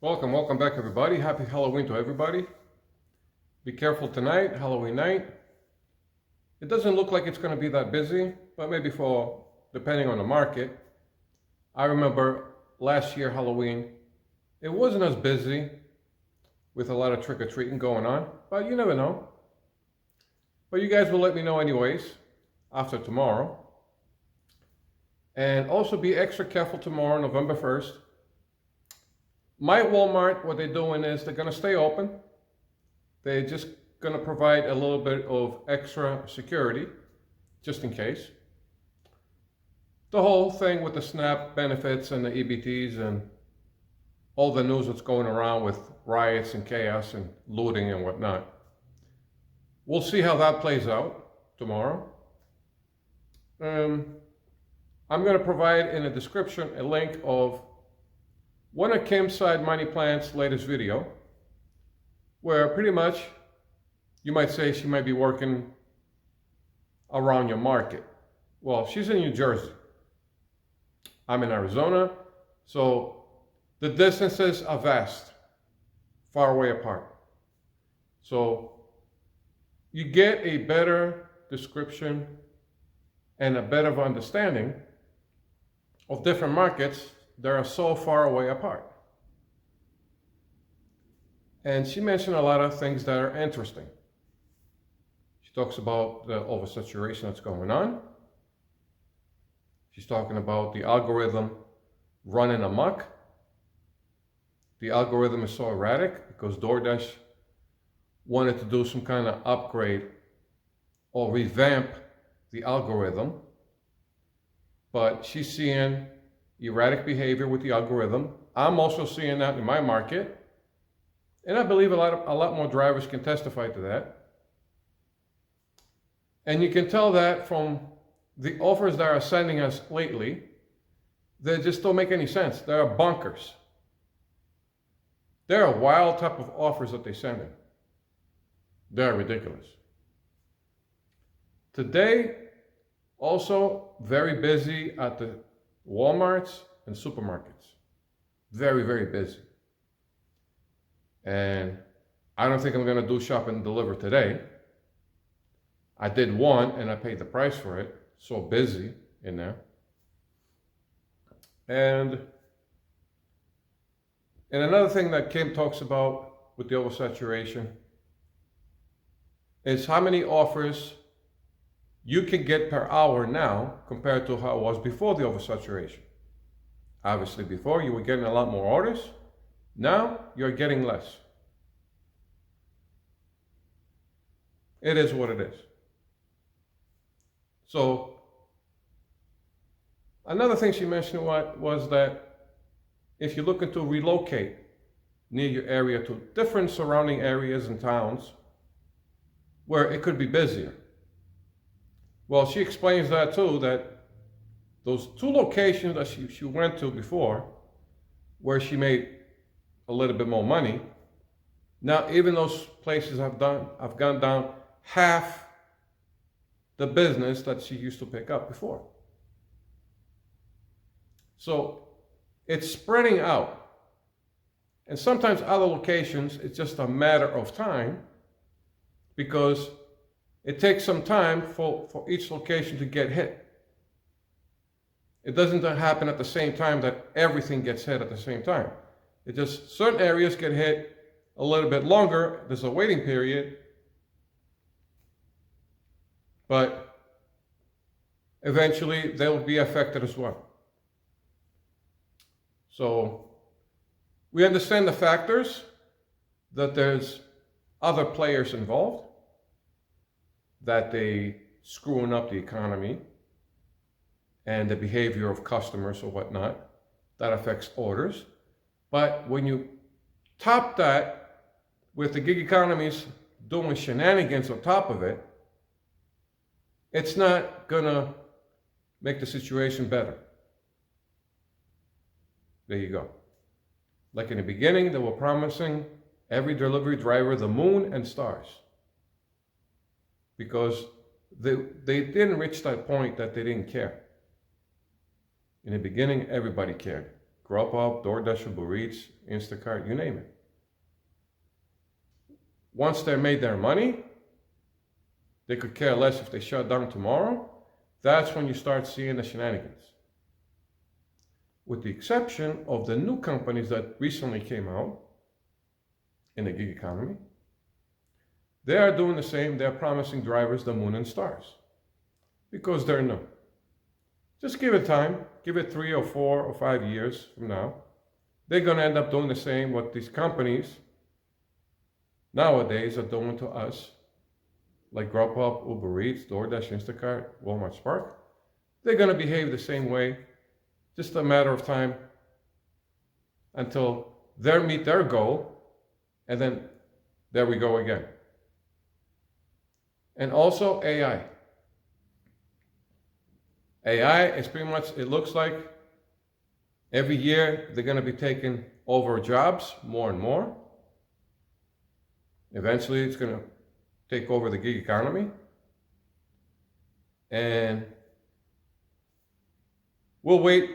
Welcome back everybody. Happy Halloween to everybody. Be careful tonight, Halloween night. It doesn't look like it's going to be that busy, but maybe depending on the market. I remember last year Halloween, it wasn't as busy with a lot of trick-or-treating going on, but you never know. But you guys will let me know anyways after tomorrow. And also be extra careful tomorrow, November 1st. My Walmart, what they're doing is they're going to stay open. They're just going to provide a little bit of extra security, just in case. The whole thing with the SNAP benefits and the EBTs and all the news that's going around with riots and chaos and looting and whatnot. We'll see how that plays out tomorrow. I'm going to provide in the description a link of one of Kim's Side Money Plant's latest video, where pretty much you might say she might be working around your market. Well, she's in New Jersey. I'm in Arizona, so the distances are vast, far away apart. So you get a better description and a better understanding of different markets that are so far away apart. And she mentioned a lot of things that are interesting. She talks about the oversaturation that's going on. She's talking about the algorithm running amok. The algorithm is so erratic because DoorDash wanted to do some kind of upgrade or revamp the algorithm. But she's seeing erratic behavior with the algorithm. I'm also seeing that in my market. And I believe a lot more drivers can testify to that. And you can tell that from the offers that are sending us lately. They just don't make any sense. They are bonkers. They're a wild type of offers that they're sending. They're ridiculous. Today, also very busy at the Walmarts and supermarkets. Very, very busy. And I don't think I'm going to do shop and deliver today. I did one and I paid the price for it. So busy in there. And another thing that Kim talks about with the oversaturation is how many offers you can get per hour now compared to how it was before the oversaturation. Obviously before you were getting a lot more orders. Now you're getting less. It is what it is. So another thing she mentioned was that if you're looking to relocate near your area to different surrounding areas and towns where it could be busier. Well, she explains that too, that those two locations that she went to before, where she made a little bit more money, now even those places have gone down half the business that she used to pick up before. So it's spreading out. And sometimes other locations, it's just a matter of time because it takes some time for each location to get hit. It doesn't happen at the same time that everything gets hit at the same time. It just, certain areas get hit a little bit longer. There's a waiting period. But eventually they'll be affected as well. So we understand the factors, that there's other players involved, that they screwing up the economy and the behavior of customers or whatnot, that affects orders. But when you top that with the gig economies doing shenanigans on top of it, it's not gonna make the situation better. There you go. Like in the beginning, they were promising every delivery driver the moon and stars. Because they didn't reach that point that they didn't care. In the beginning, everybody cared. Grubhub, DoorDash, ubereats, Instacart, you name it. Once they made their money, they could care less if they shut down tomorrow. That's when you start seeing the shenanigans. With the exception of the new companies that recently came out in the gig economy, they are doing the same. They're promising drivers the moon and stars because they're new. Just give it time. Give it 3 or 4 or 5 years from now. They're going to end up doing the same what these companies nowadays are doing to us, like Grubhub, ubereats, DoorDash, Instacart, Walmart, Spark. They're going to behave the same way. Just a matter of time until they meet their goal, and then there we go again. And also AI. AI is pretty much, it looks like every year they're going to be taking over jobs more and more. Eventually it's going to take over the gig economy. And we'll wait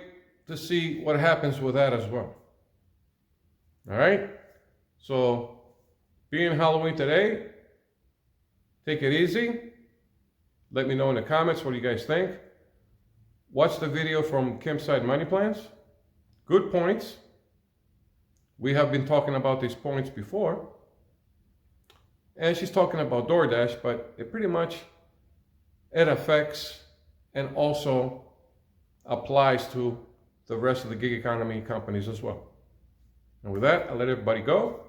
to see what happens with that as well. All right? So, being Halloween today, take it easy. Let me know in the comments what you guys think. Watch the video from Kim's Side Money Plans. Good points. We have been talking about these points before. And she's talking about DoorDash, but it pretty much, it affects and also applies to the rest of the gig economy companies as well. And with that, I'll let everybody go.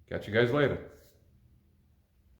Catch you guys later.